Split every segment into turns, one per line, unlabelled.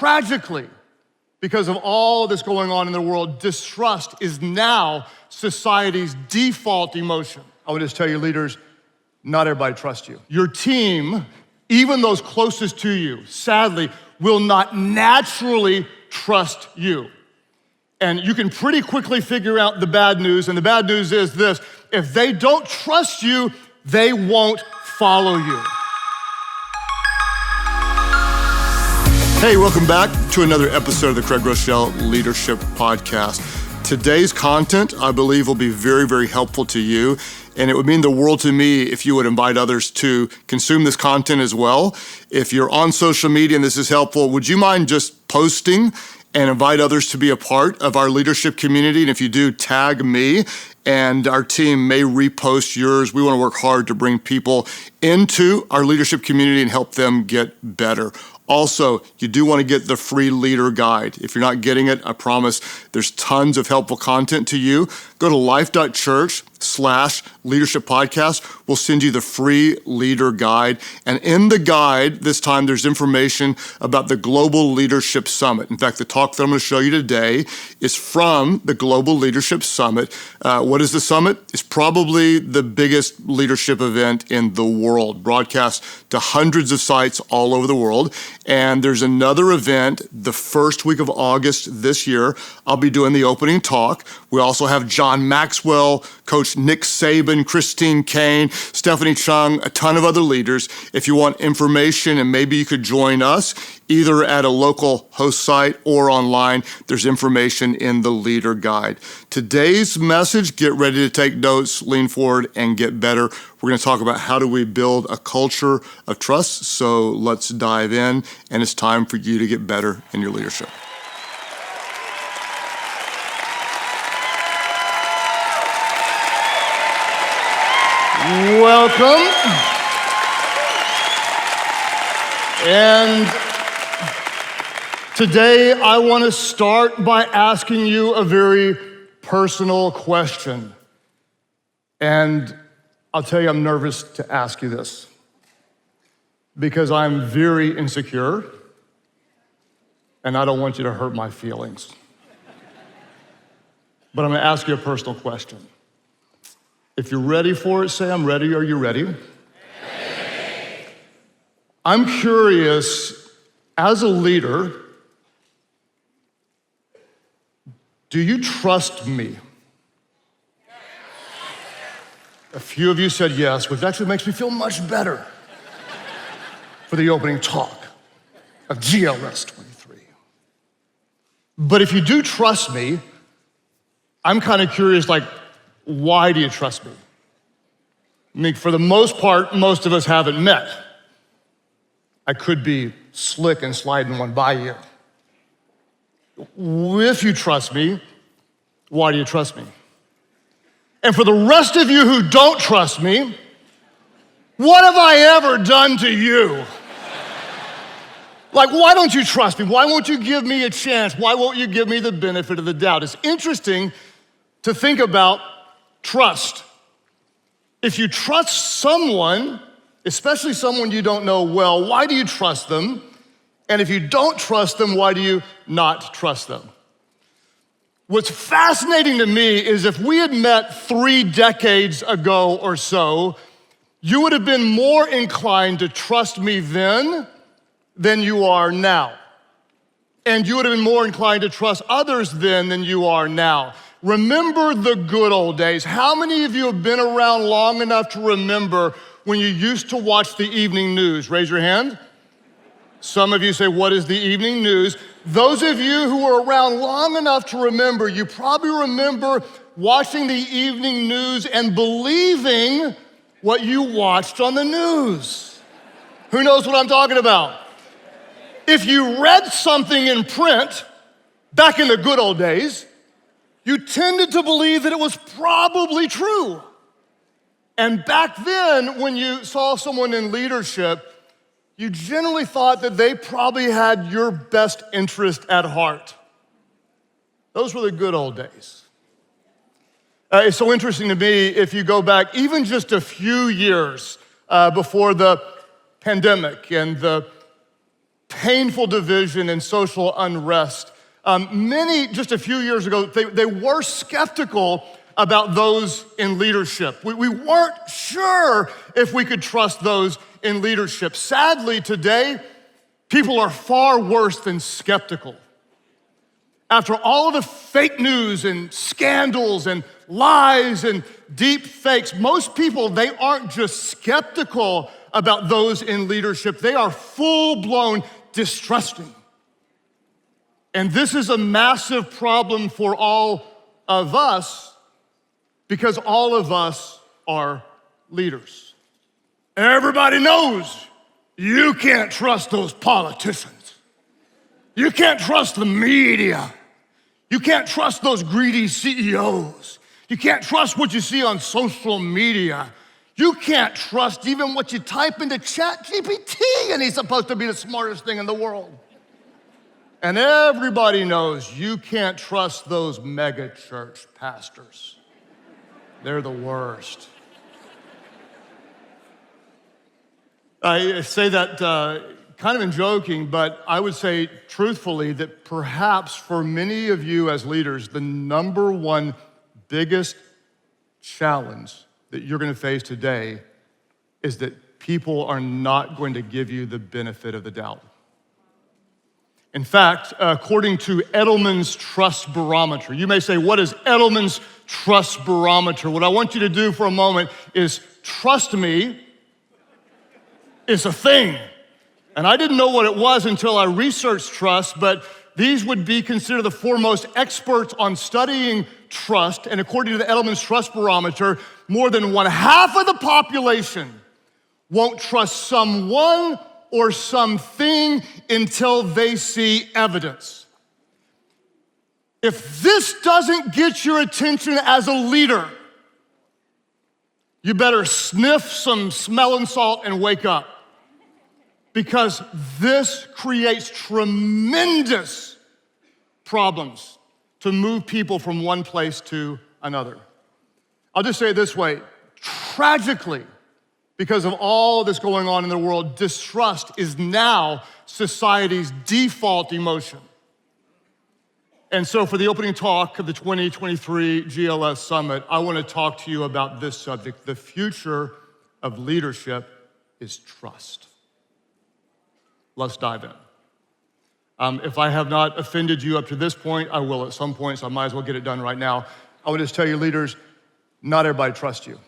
tragically, because of all that's going on in the world, distrust is now society's default emotion. I would just tell you, leaders, not everybody trusts you. Your team, even those closest to you, sadly, will not naturally trust you. And you can pretty quickly figure out the bad news, and the bad news is this: if they don't trust you, they won't follow you. Hey, welcome back to another episode of the Craig Groeschel Leadership Podcast. Today's content, I believe, will be very, very helpful to you, and it would mean the world to me if you would invite others to consume this content as well. If you're on social media and this is helpful, would you mind just posting and invite others to be a part of our leadership community? And if you do, tag me, and our team may repost yours. We want to work hard to bring people into our leadership community and help them get better. Also, you do want to get the free leader guide. If you're not getting it, I promise there's tons of helpful content to you. Go to Life.Church/leadership podcast. We'll send you the free leader guide. And in the guide, this time there's information about the Global Leadership Summit. In fact, the talk that I'm going to show you today is from the Global Leadership Summit. What is the summit? It's probably the biggest leadership event in the world, broadcast to hundreds of sites all over the world. And there's another event the first week of August this year. I'll be doing the opening talk. We also have John Maxwell, Coach Nick Saban, Christine Kane, Stephanie Chung, a ton of other leaders. If you want information and maybe you could join us either at a local host site or online, there's information in the leader guide. Today's message, get ready to take notes, lean forward, and get better. We're going to talk about how do we build a culture of trust. So let's dive in, and it's time for you to get better in your leadership. Welcome. And today I want to start by asking you a very personal question. And I'll tell you, I'm nervous to ask you this because I'm very insecure and I don't want you to hurt my feelings. But I'm going to ask you a personal question. If you're ready for it, say, I'm ready. Are you ready? Ready. I'm curious, as a leader, do you trust me? A few of you said yes, which actually makes me feel much better for the opening talk of GLS 23. But if you do trust me, I'm kind of curious, why do you trust me? I mean, for the most part, most of us haven't met. I could be slick and sliding one by you. If you trust me, why do you trust me? And for the rest of you who don't trust me, what have I ever done to you? Why don't you trust me? Why won't you give me a chance? Why won't you give me the benefit of the doubt? It's interesting to think about trust. If you trust someone, especially someone you don't know well, why do you trust them? And if you don't trust them, why do you not trust them? What's fascinating to me is if we had met 3 decades ago or so, you would have been more inclined to trust me then than you are now. And you would have been more inclined to trust others then than you are now. Remember the good old days. How many of you have been around long enough to remember when you used to watch the evening news? Raise your hand. Some of you say, what is the evening news? Those of you who were around long enough to remember, you probably remember watching the evening news and believing what you watched on the news. Who knows what I'm talking about? If you read something in print back in the good old days, you tended to believe that it was probably true. And back then, when you saw someone in leadership, you generally thought that they probably had your best interest at heart. Those were the good old days. It's so interesting to me if you go back even just a few years before the pandemic and the painful division and social unrest. Many, just a few years ago, they were skeptical about those in leadership. We weren't sure if we could trust those in leadership. Sadly, today, people are far worse than skeptical. After all of the fake news and scandals and lies and deep fakes, most people, they aren't just skeptical about those in leadership, they are full-blown distrusting. And this is a massive problem for all of us because all of us are leaders. Everybody knows you can't trust those politicians. You can't trust the media. You can't trust those greedy CEOs. You can't trust what you see on social media. You can't trust even what you type into ChatGPT, and he's supposed to be the smartest thing in the world. And everybody knows you can't trust those mega church pastors. They're the worst. I say that kind of in joking, but I would say truthfully that perhaps for many of you as leaders, the number one biggest challenge that you're going to face today is that people are not going to give you the benefit of the doubt. In fact, according to Edelman's Trust Barometer, you may say, what is Edelman's Trust Barometer? What I want you to do for a moment is trust me, it's a thing. And I didn't know what it was until I researched trust, but these would be considered the foremost experts on studying trust. And according to the Edelman's Trust Barometer, more than 1/2 of the population won't trust someone or something until they see evidence. If this doesn't get your attention as a leader, you better sniff some smelling salt and wake up. Because this creates tremendous problems to move people from one place to another. I'll just say it this way, tragically, because of all that's going on in the world, distrust is now society's default emotion. And so for the opening talk of the 2023 GLS Summit, I want to talk to you about this subject. The future of leadership is trust. Let's dive in. If I have not offended you up to this point, I will at some point, so I might as well get it done right now. I would just tell you, leaders, not everybody trusts you.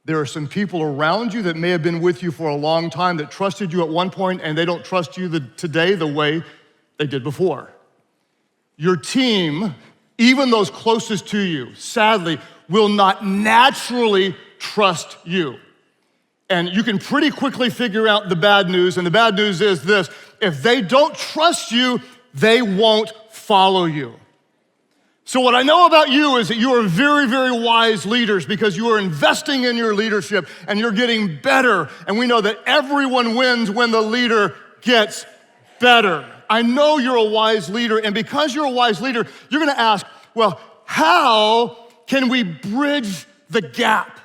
There are some people around you that may have been with you for a long time that trusted you at one point, and they don't trust you today the way they did before. Your team, even those closest to you, sadly, will not naturally trust you. And you can pretty quickly figure out the bad news, and the bad news is this: if they don't trust you, they won't follow you. So what I know about you is that you are very, very wise leaders because you are investing in your leadership and you're getting better. And we know that everyone wins when the leader gets better. I know you're a wise leader, and because you're a wise leader, you're gonna ask, well, how can we bridge the gap?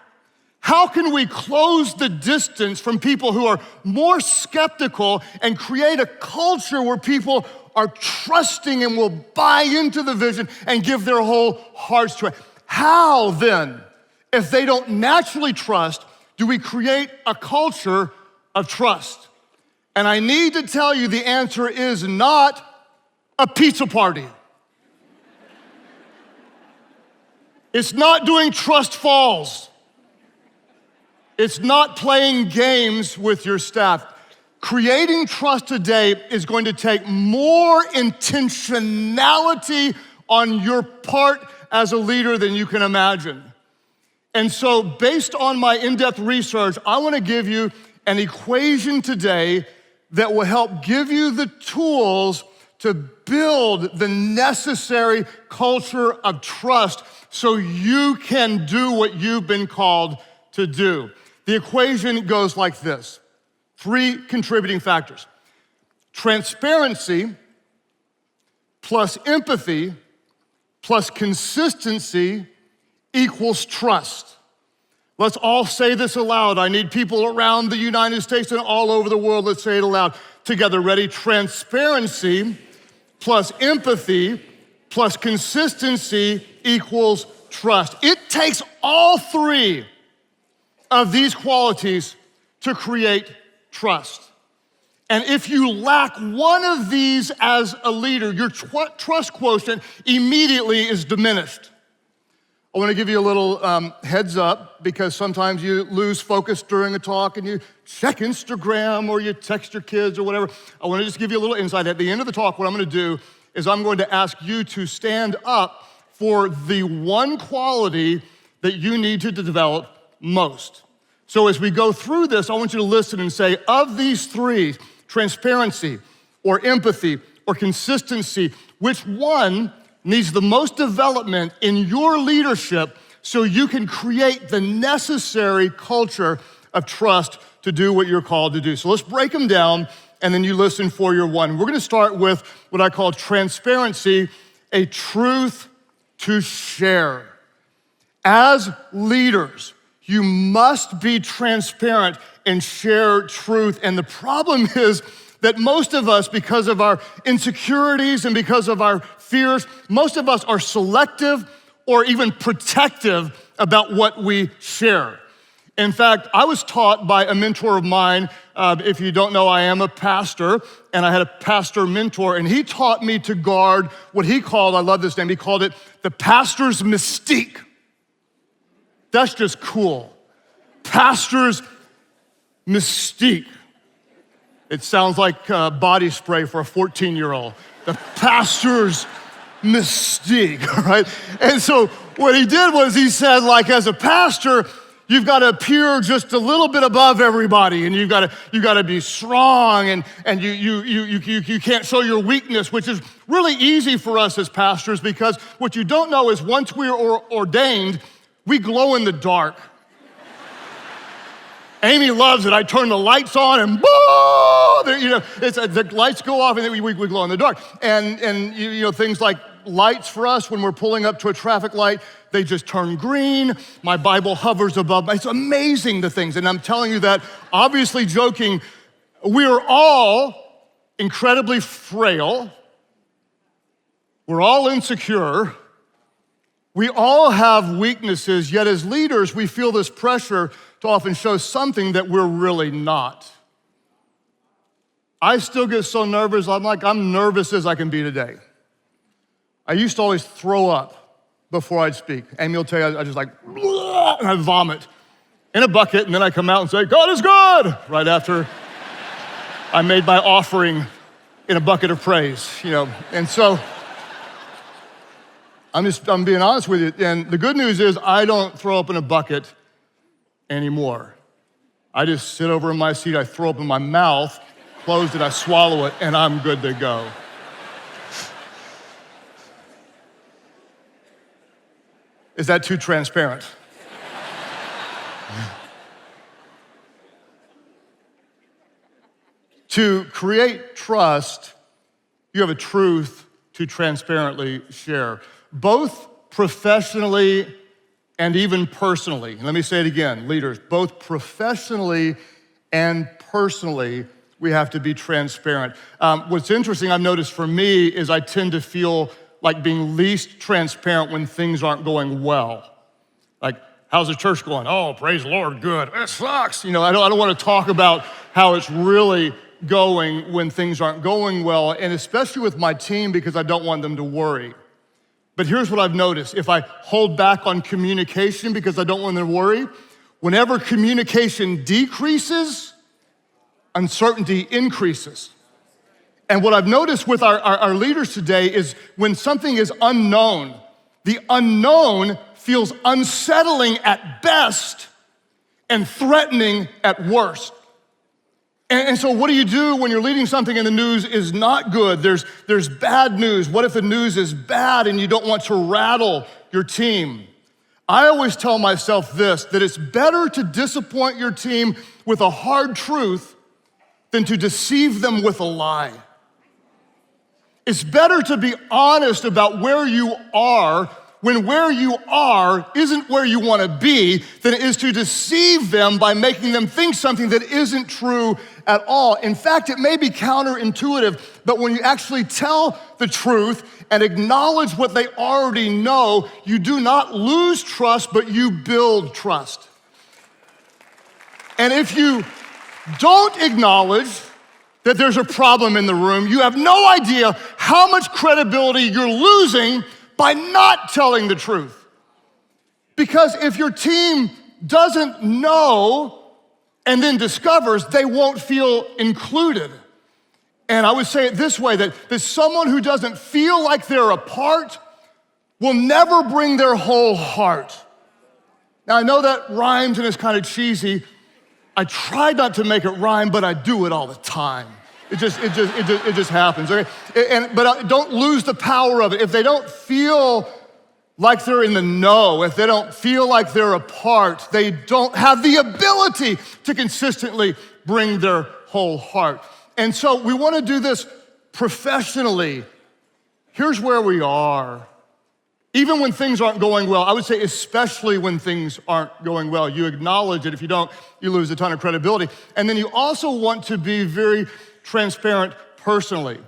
How can we close the distance from people who are more skeptical and create a culture where people are trusting and will buy into the vision and give their whole hearts to it? How then, if they don't naturally trust, do we create a culture of trust? And I need to tell you the answer is not a pizza party. It's not doing trust falls. It's not playing games with your staff. Creating trust today is going to take more intentionality on your part as a leader than you can imagine. And so based on my in-depth research, I want to give you an equation today that will help give you the tools to build the necessary culture of trust so you can do what you've been called to do. The equation goes like this. 3 contributing factors. Transparency plus empathy plus consistency equals trust. Let's all say this aloud. I need people around the United States and all over the world. Let's say it aloud. together, ready? Transparency plus empathy plus consistency equals trust. It takes all three of these qualities to create trust. And if you lack one of these as a leader, your trust quotient immediately is diminished. I want to give you a little heads up because sometimes you lose focus during a talk and you check Instagram or you text your kids or whatever. I want to just give you a little insight. At the end of the talk, what I'm going to do is I'm going to ask you to stand up for the one quality that you need to develop most. So as we go through this, I want you to listen and say, of these three, transparency or empathy or consistency, which one needs the most development in your leadership so you can create the necessary culture of trust to do what you're called to do. So let's break them down, and then you listen for your one. We're gonna start with what I call transparency, a truth to share. As leaders, you must be transparent and share truth. And the problem is that most of us, because of our insecurities and because of our fears, most of us are selective or even protective about what we share. In fact, I was taught by a mentor of mine. If you don't know, I am a pastor, and I had a pastor mentor, and he taught me to guard what he called, I love this name, he called it the pastor's mystique. That's just cool. Pastor's mystique. It sounds like body spray for a 14-year-old. The pastor's mystique, right? And so what he did was he said, like, as a pastor, you've got to appear just a little bit above everybody, and you've got to be strong, and you can't show your weakness, which is really easy for us as pastors, because what you don't know is once we're ordained, we glow in the dark. Amy loves it. I turn the lights on and boom, the lights go off and then we glow in the dark. And things like lights for us when we're pulling up to a traffic light, they just turn green. My Bible hovers above. It's amazing, the things. And I'm telling you that, obviously joking, we're all incredibly frail. We're all insecure. We all have weaknesses, yet as leaders, we feel this pressure to often show something that we're really not. I still get so nervous. I'm nervous as I can be today. I used to always throw up before I'd speak. Amy will tell you, I just and I vomit in a bucket, and then I come out and say, God is good, right after I made my offering in a bucket of praise, And so, I'm being honest with you, and the good news is I don't throw up in a bucket anymore. I just sit over in my seat, I throw up in my mouth, close it, I swallow it, and I'm good to go. Is that too transparent? To create trust, you have a truth to transparently share, both professionally and even personally. Let me say it again, leaders, both professionally and personally, we have to be transparent. What's interesting, I've noticed for me, is I tend to feel like being least transparent when things aren't going well. Like, how's the church going? Oh, praise the Lord, good. It sucks. I don't want to talk about how it's really going when things aren't going well, and especially with my team, because I don't want them to worry. But here's what I've noticed. If I hold back on communication because I don't want them to worry, whenever communication decreases, uncertainty increases. And what I've noticed with our leaders today is when something is unknown, the unknown feels unsettling at best and threatening at worst. And so what do you do when you're leading something and the news is not good? There's bad news. What if the news is bad and you don't want to rattle your team? I always tell myself this, that it's better to disappoint your team with a hard truth than to deceive them with a lie. It's better to be honest about where you are when where you are isn't where you want to be than it is to deceive them by making them think something that isn't true at all. In fact, it may be counterintuitive, but when you actually tell the truth and acknowledge what they already know, you do not lose trust, but you build trust. And if you don't acknowledge that there's a problem in the room, you have no idea how much credibility you're losing by not telling the truth. Because if your team doesn't know and then discovers, they won't feel included. And I would say it this way, that someone who doesn't feel like they're a part will never bring their whole heart. Now, I know that rhymes and it's kind of cheesy. I try not to make it rhyme, but I do it all the time. It just happens, okay? But don't lose the power of it. If they don't feel like they're in the know, if they don't feel like they're a part, they don't have the ability to consistently bring their whole heart. And so we want to do this professionally. Here's where we are. Even when things aren't going well, I would say especially when things aren't going well, you acknowledge it. If you don't, you lose a ton of credibility. And then you also want to be very transparent personally.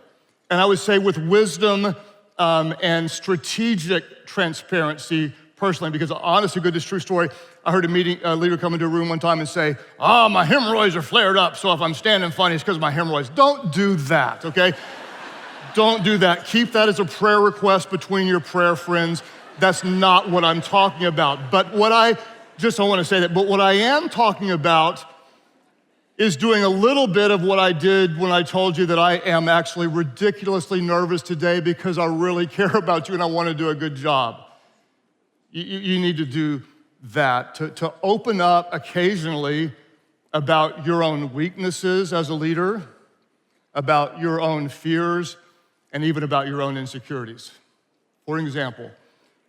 And I would say with wisdom and strategic transparency personally, because honestly, good, this true story. I heard a leader come into a room one time and say, my hemorrhoids are flared up, so if I'm standing funny, it's because of my hemorrhoids. Don't do that, okay? Don't do that. Keep that as a prayer request between your prayer friends. That's not what I'm talking about. But what I am talking about is doing a little bit of what I did when I told you that I am actually ridiculously nervous today because I really care about you and I want to do a good job. You need to do that, to open up occasionally about your own weaknesses as a leader, about your own fears, and even about your own insecurities. For example,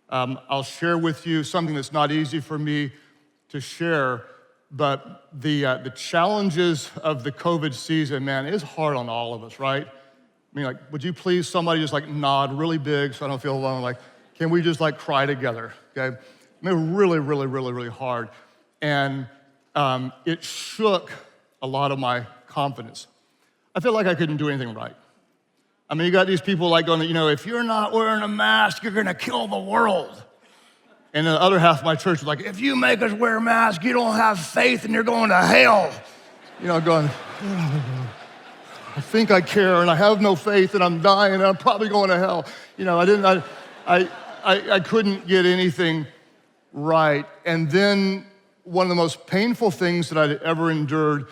I'll share with you something that's not easy for me to share, but the challenges of the COVID season, man, is hard on all of us, right? I mean, like, would you please somebody just like nod really big so I don't feel alone? Like, can we just like cry together, okay? I mean, really, really, really, really hard. And it shook a lot of my confidence. I feel like I couldn't do anything right. I mean, you got these people like going, if you're not wearing a mask, you're gonna kill the world. And the other half of my church was like, if you make us wear masks, you don't have faith and you're going to hell. Going, I think I care and I have no faith and I'm dying and I'm probably going to hell. I couldn't get anything right. And then one of the most painful things that I'd ever endured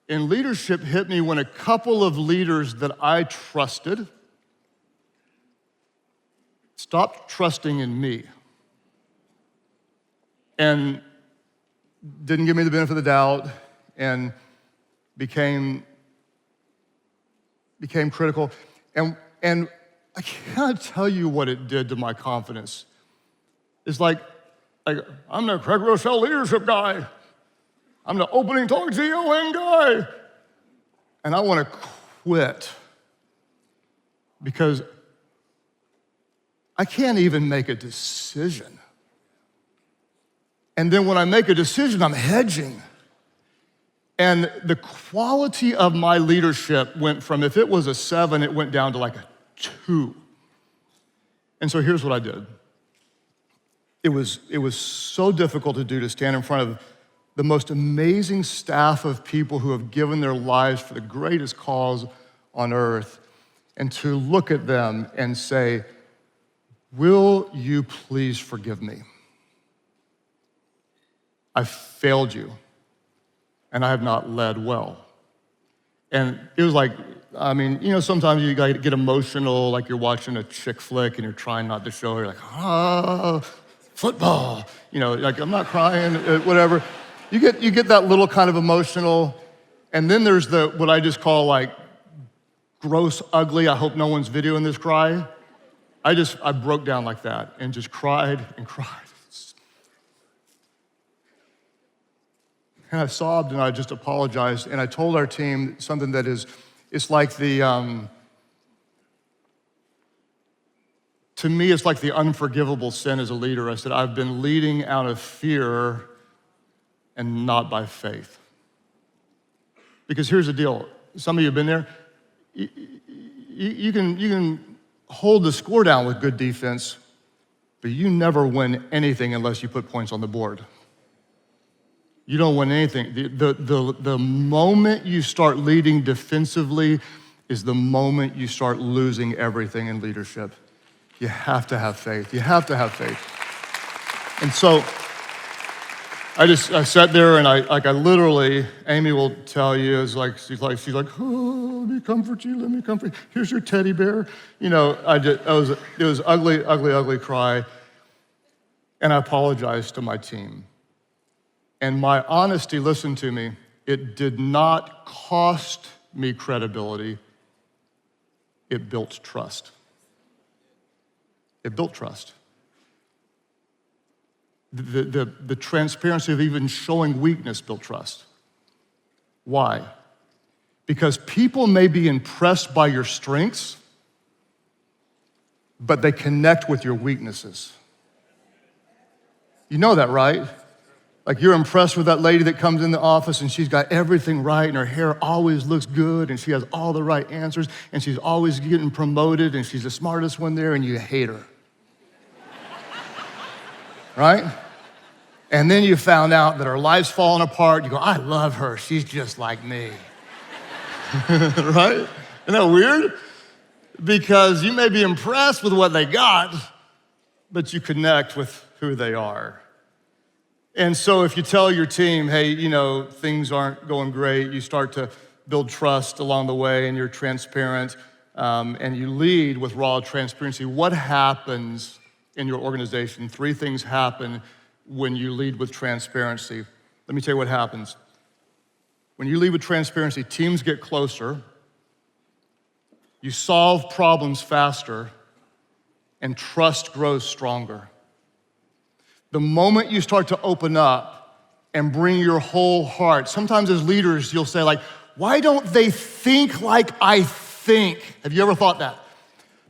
in leadership hit me when a couple of leaders that I trusted stopped trusting in me and didn't give me the benefit of the doubt and became critical. And I can't tell you what it did to my confidence. It's like I'm the Craig Groeschel Leadership guy. I'm the opening talk GON guy. And I want to quit because I can't even make a decision. And then when I make a decision, I'm hedging. And the quality of my leadership went from, if it was a 7, it went down to like a 2. And so here's what I did. It was so difficult to do, to stand in front of the most amazing staff of people who have given their lives for the greatest cause on earth, and to look at them and say, will you please forgive me? I failed you, and I have not led well. And it was like, sometimes you get emotional, like you're watching a chick flick and you're trying not to show her, like, football. Like I'm not crying, whatever. You get that little kind of emotional, and then there's what I just call like gross, ugly, I hope no one's videoing this cry. I broke down like that and just cried and cried. And I sobbed and I just apologized, and I told our team something that it's like to me, it's like the unforgivable sin as a leader. I said, I've been leading out of fear and not by faith. Because here's the deal. Some of you have been there. You can hold the score down with good defense, but you never win anything unless you put points on the board. You don't win anything. The moment you start leading defensively is the moment you start losing everything in leadership. You have to have faith. You have to have faith. And so I sat there and I literally, Amy will tell you, she's like, oh, let me comfort you. Here's your teddy bear. You know, it was ugly cry. And I apologized to my team. And my honesty, listen to me, it did not cost me credibility. It built trust. It built trust. The transparency of even showing weakness built trust. Why? Because people may be impressed by your strengths, but they connect with your weaknesses. You know that, right? Like you're impressed with that lady that comes in the office and she's got everything right and her hair always looks good and she has all the right answers and she's always getting promoted and she's the smartest one there and you hate her. Right? And then you found out that her life's falling apart. You go, I love her. She's just like me. Right? Isn't that weird? Because you may be impressed with what they got, but you connect with who they are. And so if you tell your team, hey, you know, things aren't going great, you start to build trust along the way and you're transparent and you lead with raw transparency, what happens in your organization? 3 things happen when you lead with transparency. Let me tell you what happens. When you lead with transparency, teams get closer, you solve problems faster, and trust grows stronger. The moment you start to open up and bring your whole heart, sometimes as leaders, you'll say like, why don't they think like I think? Have you ever thought that?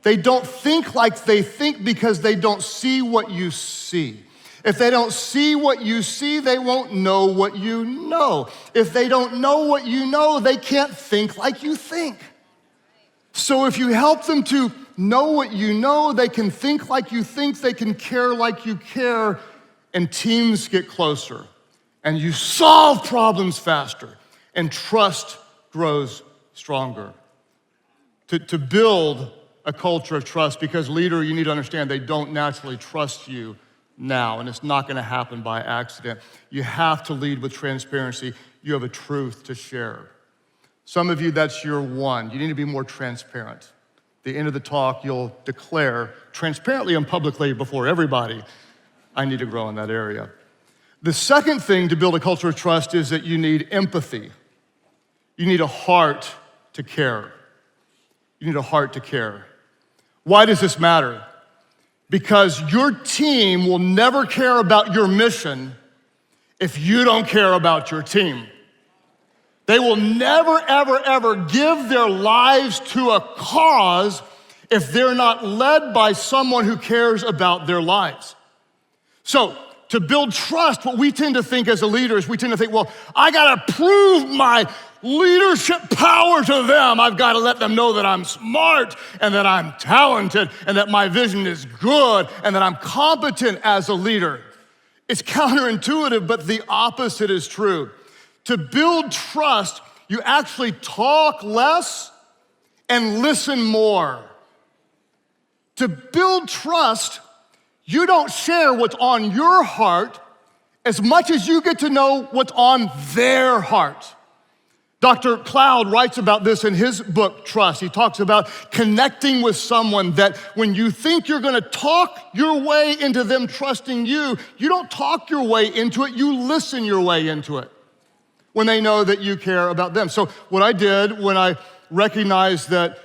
They don't think like they think because they don't see what you see. If they don't see what you see, they won't know what you know. If they don't know what you know, they can't think like you think. So if you help them to know what you know, they can think like you think, they can care like you care, and teams get closer, and you solve problems faster, and trust grows stronger. To build a culture of trust, because leader, you need to understand, they don't naturally trust you now, and it's not gonna happen by accident. You have to lead with transparency. You have a truth to share. Some of you, that's your one. You need to be more transparent. At the end of the talk, you'll declare transparently and publicly before everybody, I need to grow in that area. The second thing to build a culture of trust is that you need empathy. You need a heart to care. You need a heart to care. Why does this matter? Because your team will never care about your mission if you don't care about your team. They will never, ever, ever give their lives to a cause if they're not led by someone who cares about their lives. So, to build trust, what we tend to think as a leader is we tend to think, well, I gotta prove my leadership power to them. I've gotta let them know that I'm smart and that I'm talented and that my vision is good and that I'm competent as a leader. It's counterintuitive, but the opposite is true. To build trust, you actually talk less and listen more. To build trust, you don't share what's on your heart as much as you get to know what's on their heart. Dr. Cloud writes about this in his book, Trust. He talks about connecting with someone that when you think you're gonna talk your way into them trusting you, you don't talk your way into it, you listen your way into it when they know that you care about them. So what I did when I recognized that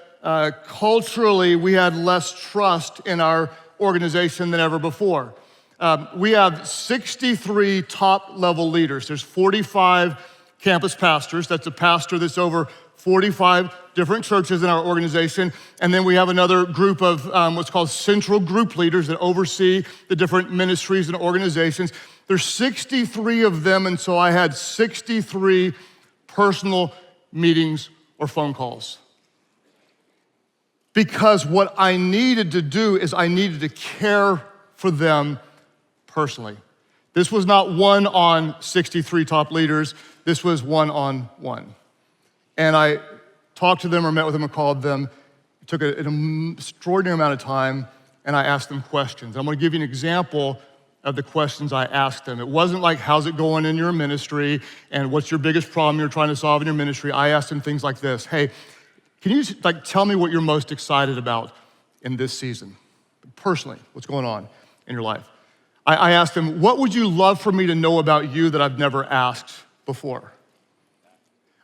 culturally we had less trust in our organization than ever before. We have 63 top-level leaders. There's 45 campus pastors. That's a pastor that's over 45 different churches in our organization. And then we have another group of what's called central group leaders that oversee the different ministries and organizations. There's 63 of them, and so I had 63 personal meetings, or phone calls. Because what I needed to do is I needed to care for them personally. This was not one on 63 top leaders. This was one-on-one. And I talked to them or met with them or called them. It took an extraordinary amount of time, and I asked them questions. I'm gonna give you an example of the questions I asked them. It wasn't like, how's it going in your ministry, and what's your biggest problem you're trying to solve in your ministry. I asked them things like this: hey, can you tell me what you're most excited about in this season? Personally, what's going on in your life? I asked them, what would you love for me to know about you that I've never asked before?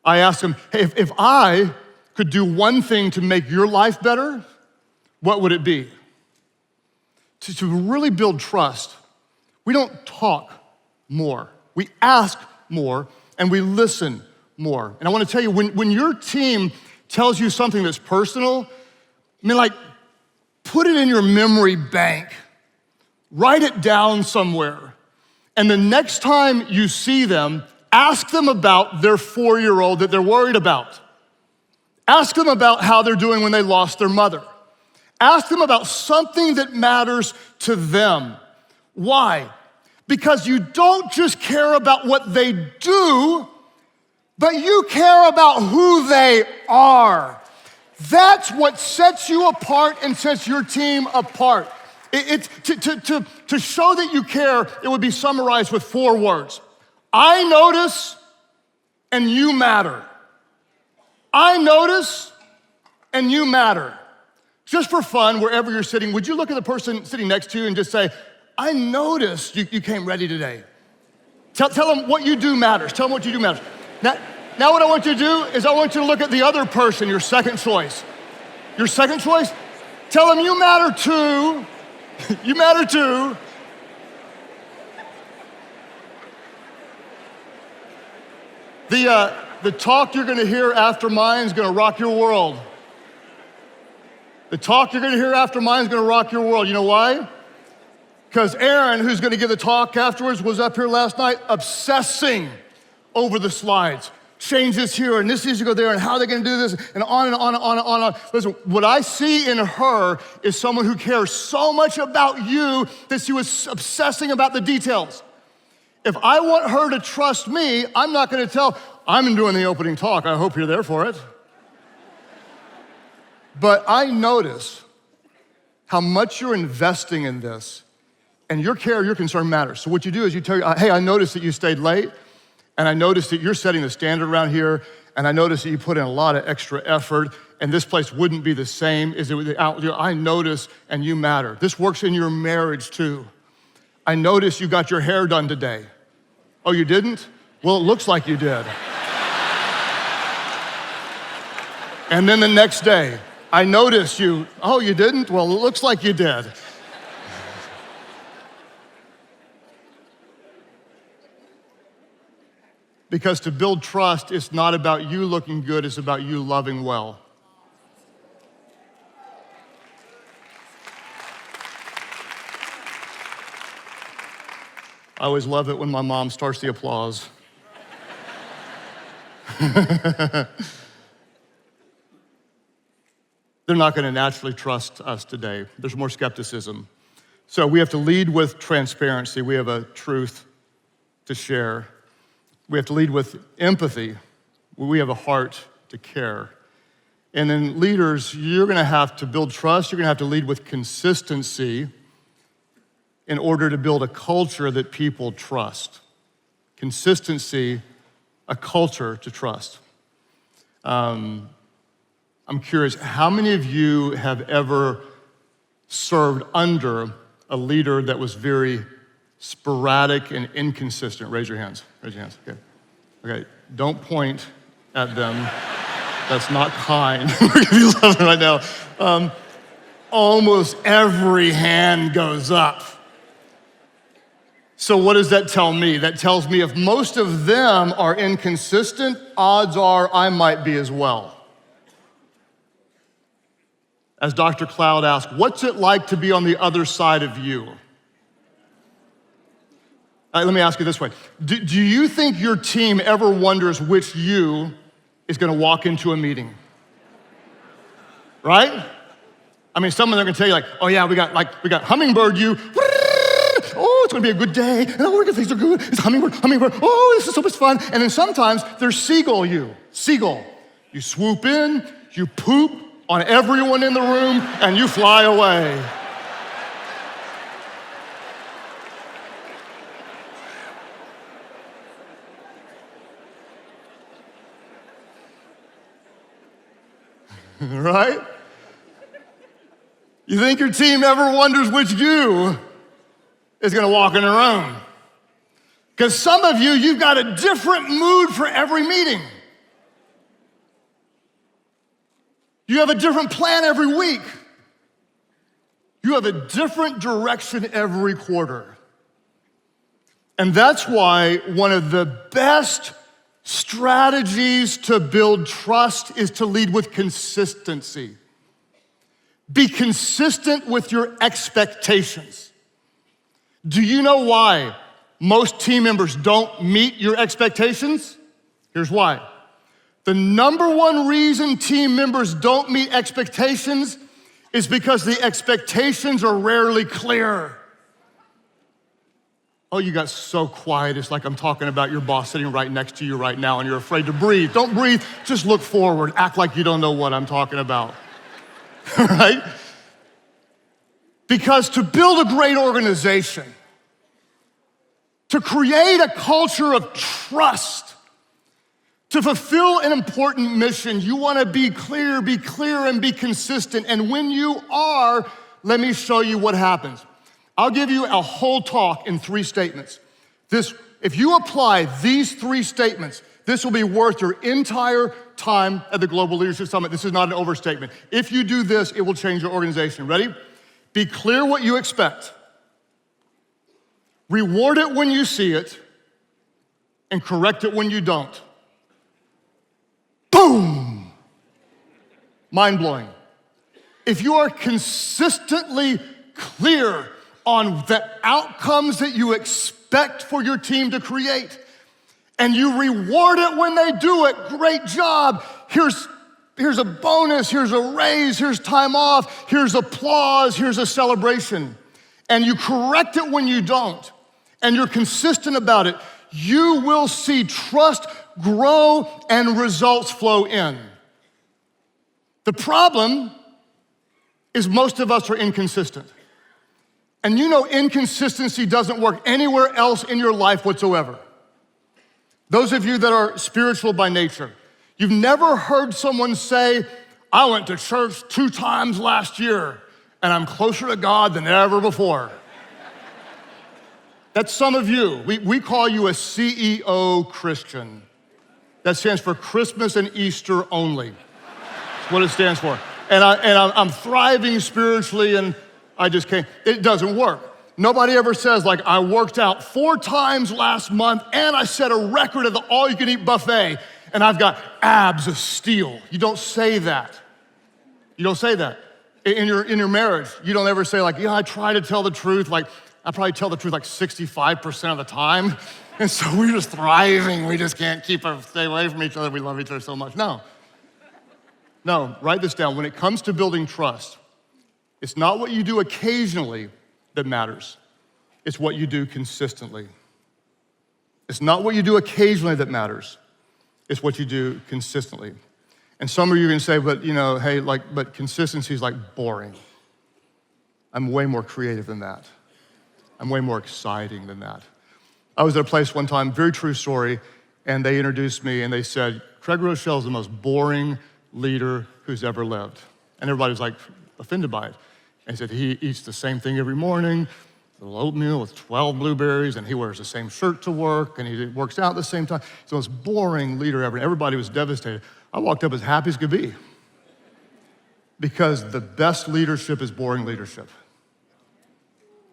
I asked them, hey, if I could do one thing to make your life better, what would it be? To really build trust, we don't talk more. We ask more and we listen more. And I want to tell you, when your team tells you something that's personal, put it in your memory bank. Write it down somewhere. And the next time you see them, ask them about their 4-year-old that they're worried about. Ask them about how they're doing when they lost their mother. Ask them about something that matters to them. Why? Because you don't just care about what they do, but you care about who they are. That's what sets you apart and sets your team apart. It's to show that you care, it would be summarized with 4 words. I notice and you matter. I notice and you matter. Just for fun, wherever you're sitting, would you look at the person sitting next to you and just say, I noticed you came ready today. Tell them what you do matters. Tell them what you do matters. Now what I want you to do is I want you to look at the other person, your second choice. Your second choice, tell them you matter too. You matter too. The talk you're gonna hear after mine is gonna rock your world. The talk you're gonna hear after mine is gonna rock your world. You know why? Because Aaron, who's gonna give the talk afterwards, was up here last night obsessing over the slides. Change this here, and this needs to go there, and how they're gonna do this, and on and on and on and on and on. Listen, what I see in her is someone who cares so much about you that she was obsessing about the details. If I want her to trust me, I'm not gonna tell, I'm doing the opening talk, I hope you're there for it. But I notice how much you're investing in this, and your care, your concern matters. So what you do is you tell, hey, I noticed that you stayed late, and I noticed that you're setting the standard around here, and I noticed that you put in a lot of extra effort, and this place wouldn't be the same as it was out. I notice, and you matter. This works in your marriage too. I noticed you got your hair done today. Oh, you didn't? Well, it looks like you did. And then the next day, I noticed you, oh, you didn't? Well, it looks like you did. Because to build trust, it's not about you looking good, it's about you loving well. I always love it when my mom starts the applause. They're not gonna naturally trust us today. There's more skepticism. So we have to lead with transparency. We have a truth to share. We have to lead with empathy. We have a heart to care. And then leaders, you're gonna have to build trust. You're gonna have to lead with consistency in order to build a culture that people trust. Consistency, a culture to trust. I'm curious, how many of you have ever served under a leader that was very sporadic and inconsistent? Raise your hands, okay. Okay, don't point at them. That's not kind. We're gonna do something right now. Almost every hand goes up. So what does that tell me? That tells me if most of them are inconsistent, odds are I might be as well. As Dr. Cloud asked, what's it like to be on the other side of you? Let me ask you this way. Do you think your team ever wonders which you is gonna walk into a meeting, right? I mean, some of them are gonna tell you like, oh yeah, we got hummingbird you. Oh, it's gonna be a good day. And oh, things are good. It's hummingbird. Oh, this is so much fun. And then sometimes there's seagull you. Seagull. You swoop in, you poop on everyone in the room, and you fly away. Right? You think your team ever wonders which you is gonna walk in the room? Because some of you, you've got a different mood for every meeting. You have a different plan every week. You have a different direction every quarter. And that's why one of the best strategies to build trust is to lead with consistency. Be consistent with your expectations. Do you know why most team members don't meet your expectations? Here's why. The number one reason team members don't meet expectations is because the expectations are rarely clear. Oh, you got so quiet. It's like I'm talking about your boss sitting right next to you right now and you're afraid to breathe. Don't breathe, just look forward. Act like you don't know what I'm talking about, right? Because to build a great organization, to create a culture of trust, to fulfill an important mission, you wanna be clear, and be consistent. And when you are, let me show you what happens. I'll give you a whole talk in 3 statements. If you apply these 3 statements, this will be worth your entire time at the Global Leadership Summit. This is not an overstatement. If you do this, it will change your organization. Ready? Be clear what you expect. Reward it when you see it, and correct it when you don't. Boom! Mind-blowing. If you are consistently clear on the outcomes that you expect for your team to create, and you reward it when they do it, great job. Here's a bonus, here's a raise, here's time off, here's applause, here's a celebration. And you correct it when you don't, and you're consistent about it, you will see trust grow and results flow in. The problem is most of us are inconsistent. And you know inconsistency doesn't work anywhere else in your life whatsoever. Those of you that are spiritual by nature, you've never heard someone say, I went to church 2 times last year and I'm closer to God than ever before. That's some of you. We call you a CEO Christian. That stands for Christmas and Easter only. That's what it stands for. And I'm thriving spiritually and I just can't. It doesn't work. Nobody ever says like, I worked out 4 times last month and I set a record at the all-you-can-eat buffet and I've got abs of steel. You don't say that. You don't say that. In your marriage, you don't ever say like, yeah, I try to tell the truth. Like, I probably tell the truth like 65% of the time. And so we're just thriving. We just can't stay away from each other. We love each other so much. No, write this down. When it comes to building trust, it's not what you do occasionally that matters. It's what you do consistently. It's not what you do occasionally that matters. It's what you do consistently. And some of you are gonna say, but hey, but consistency is like boring. I'm way more creative than that. I'm way more exciting than that. I was at a place one time, very true story, and they introduced me and they said, Craig Groeschel is the most boring leader who's ever lived. And everybody was like offended by it. And he said he eats the same thing every morning, a little oatmeal with 12 blueberries, and he wears the same shirt to work, and he works out at the same time. He's the most boring leader ever. And everybody was devastated. I walked up as happy as could be. Because the best leadership is boring leadership.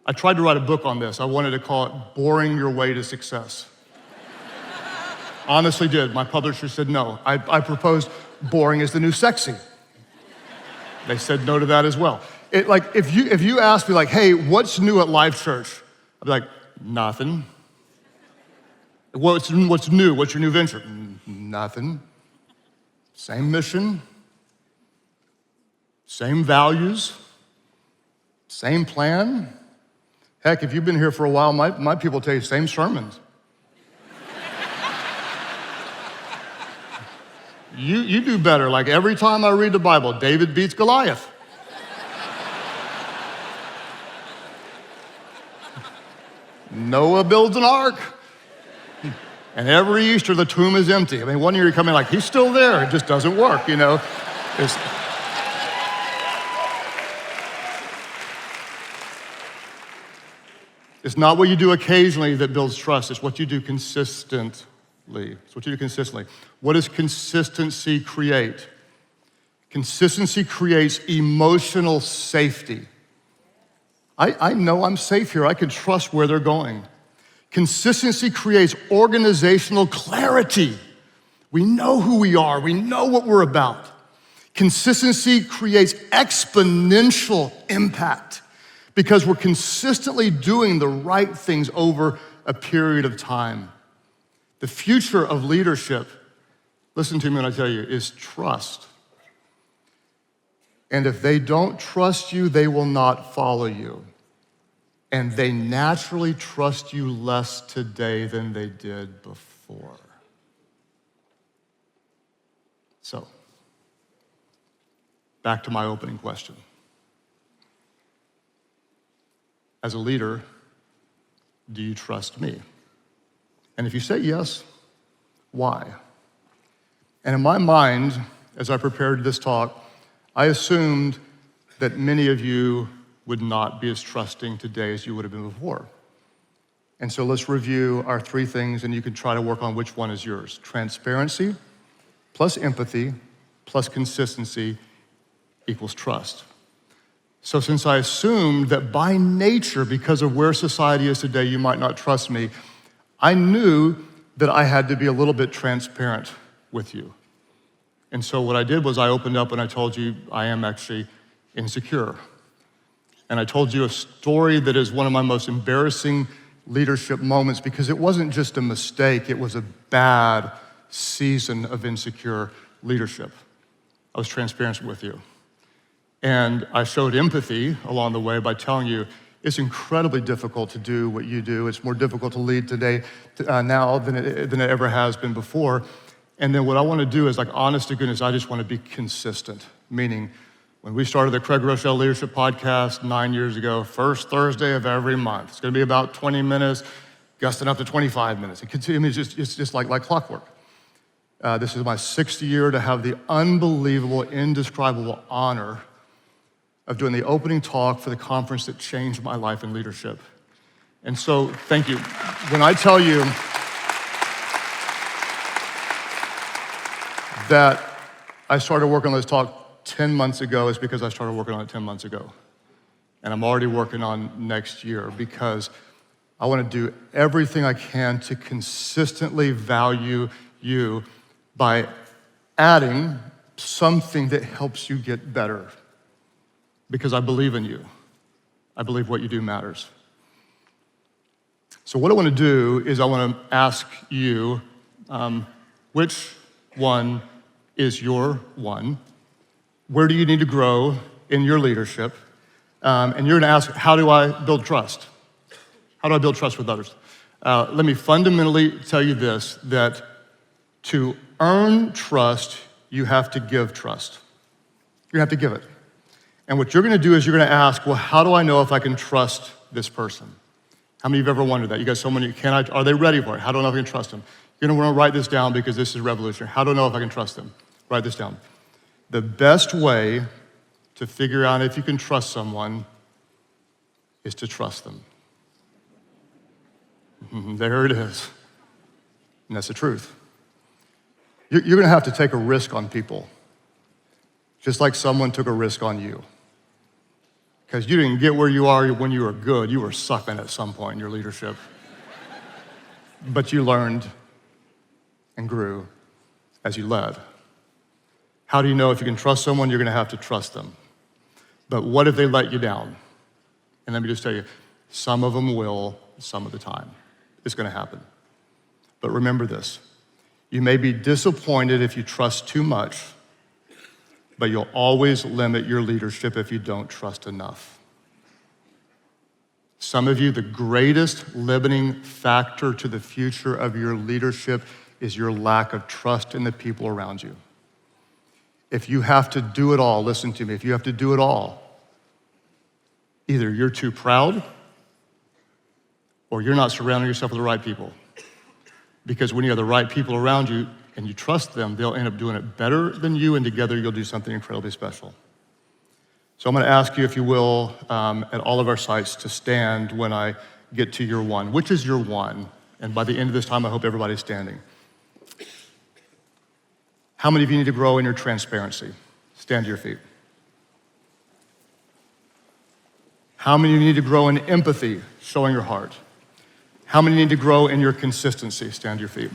I tried to write a book on this. I wanted to call it Boring Your Way to Success. Honestly did. My publisher said no. I proposed boring is the new sexy. They said no to that as well. If you ask me like, hey, what's new at Life.Church? I'd be like, nothing. What's new? What's your new venture? Nothing. same mission, same values, same plan. Heck, if you've been here for a while, my people tell you same sermons. You do better. Like every time I read the Bible, David beats Goliath. Noah builds an ark. And every Easter, the tomb is empty. I mean, one year you come in like, he's still there. It just doesn't work, you know. It's not what you do occasionally that builds trust. It's what you do consistently. It's what you do consistently. What does consistency create? Consistency creates emotional safety. I know I'm safe here. I can trust where they're going. Consistency creates organizational clarity. We know who we are. We know what we're about. Consistency creates exponential impact because we're consistently doing the right things over a period of time. The future of leadership, listen to me when I tell you, is trust. And if they don't trust you, they will not follow you. And they naturally trust you less today than they did before. So, back to my opening question. As a leader, do you trust me? And if you say yes, why? And in my mind, as I prepared this talk, I assumed that many of you would not be as trusting today as you would have been before. And so let's review our three things, and you can try to work on which one is yours. Transparency plus empathy plus consistency equals trust. So since I assumed that by nature, because of where society is today, you might not trust me, I knew that I had to be a little bit transparent with you. And so what I did was I opened up and I told you I am actually insecure. And I told you a story that is one of my most embarrassing leadership moments because it wasn't just a mistake, it was a bad season of insecure leadership. I was transparent with you. And I showed empathy along the way by telling you it's incredibly difficult to do what you do. It's more difficult to lead today now than it ever has been before. And then what I want to do is, like, honest to goodness, I just want to be consistent. Meaning, when we started the Craig Groeschel Leadership Podcast 9 years ago, first Thursday of every month, it's going to be about 20 minutes, gusting up to 25 minutes. It's just like clockwork. This is my 6th year to have the unbelievable, indescribable honor of doing the opening talk for the conference that changed my life in leadership. And so, thank you. When I tell you that I started working on this talk 10 months ago, it's because I started working on it 10 months ago. And I'm already working on next year because I want to do everything I can to consistently value you by adding something that helps you get better. Because I believe in you. I believe what you do matters. So what I want to do is I want to ask you, which one is your one? Where do you need to grow in your leadership? And you're going to ask, how do I build trust? How do I build trust with others? Let me fundamentally tell you this, that to earn trust, you have to give trust. You have to give it. And what you're going to do is you're going to ask, well, how do I know if I can trust this person? How many of you have ever wondered that? You got so many, are they ready for it? How do I know if I can trust them? You're going to want to write this down because this is revolutionary. How do I know if I can trust them? Write this down. The best way to figure out if you can trust someone is to trust them. There it is. And that's the truth. You're going to have to take a risk on people, just like someone took a risk on you. Because you didn't get where you are when you were good. You were sucking at some point in your leadership. But you learned and grew as you led. How do you know if you can trust someone? You're going to have to trust them. But what if they let you down? And let me just tell you, some of them will some of the time. It's going to happen. But remember this. You may be disappointed if you trust too much, but you'll always limit your leadership if you don't trust enough. Some of you, the greatest limiting factor to the future of your leadership is your lack of trust in the people around you. If you have to do it all, listen to me, if you have to do it all, either you're too proud or you're not surrounding yourself with the right people. Because when you have the right people around you and you trust them, they'll end up doing it better than you, and together you'll do something incredibly special. So I'm gonna ask you, if you will, at all of our sites to stand when I get to your one. Which is your one? And by the end of this time, I hope everybody's standing. How many of you need to grow in your transparency? Stand to your feet. How many of you need to grow in empathy, showing your heart? How many need to grow in your consistency? Stand to your feet.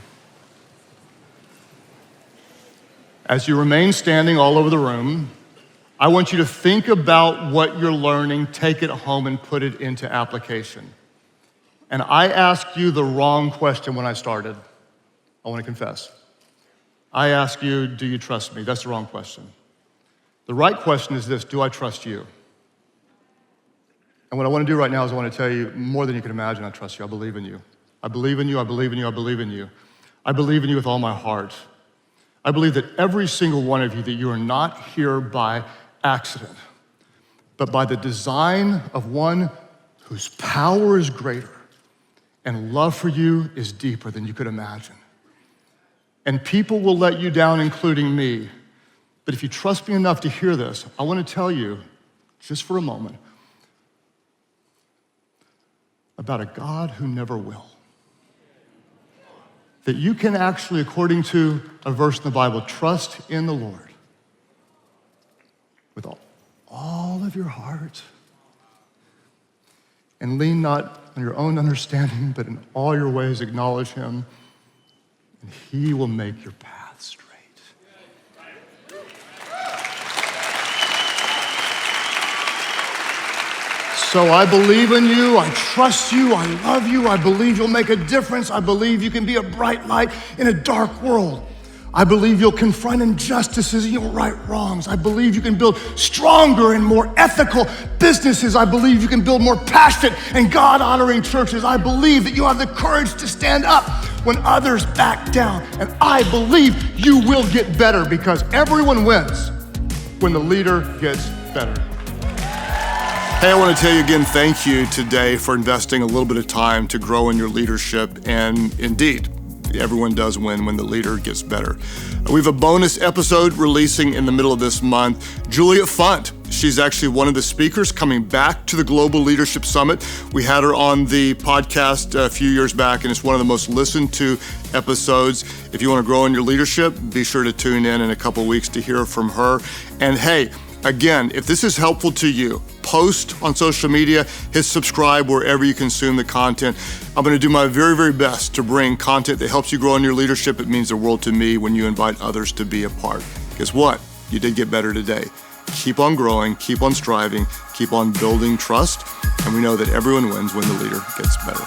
As you remain standing all over the room, I want you to think about what you're learning, take it home, and put it into application. And I asked you the wrong question when I started. I want to confess. I asked you, do you trust me? That's the wrong question. The right question is this: do I trust you? And what I want to do right now is I want to tell you, more than you can imagine, I trust you. I believe in you. I believe in you, I believe in you, I believe in you. I believe in you with all my heart. I believe that every single one of you, that you are not here by accident, but by the design of one whose power is greater and love for you is deeper than you could imagine. And people will let you down, including me. But if you trust me enough to hear this, I want to tell you, just for a moment, about a God who never will. That you can actually, according to a verse in the Bible, trust in the Lord with all of your heart, and lean not on your own understanding, but in all your ways acknowledge him, and he will make your path straight. So I believe in you, I trust you, I love you, I believe you'll make a difference, I believe you can be a bright light in a dark world. I believe you'll confront injustices and you'll right wrongs. I believe you can build stronger and more ethical businesses. I believe you can build more passionate and God-honoring churches. I believe that you have the courage to stand up when others back down. And I believe you will get better, because everyone wins when the leader gets better. Hey, I want to tell you again, thank you today for investing a little bit of time to grow in your leadership. And indeed, everyone does win when the leader gets better. We have a bonus episode releasing in the middle of this month. Julia Funt, she's actually one of the speakers coming back to the Global Leadership Summit. We had her on the podcast a few years back, and it's one of the most listened to episodes. If you want to grow in your leadership, be sure to tune in a couple weeks to hear from her. And hey, again, if this is helpful to you, post on social media, hit subscribe wherever you consume the content. I'm going to do my very, very best to bring content that helps you grow in your leadership. It means the world to me when you invite others to be a part. Guess what? You did get better today. Keep on growing, keep on striving, keep on building trust, and we know that everyone wins when the leader gets better.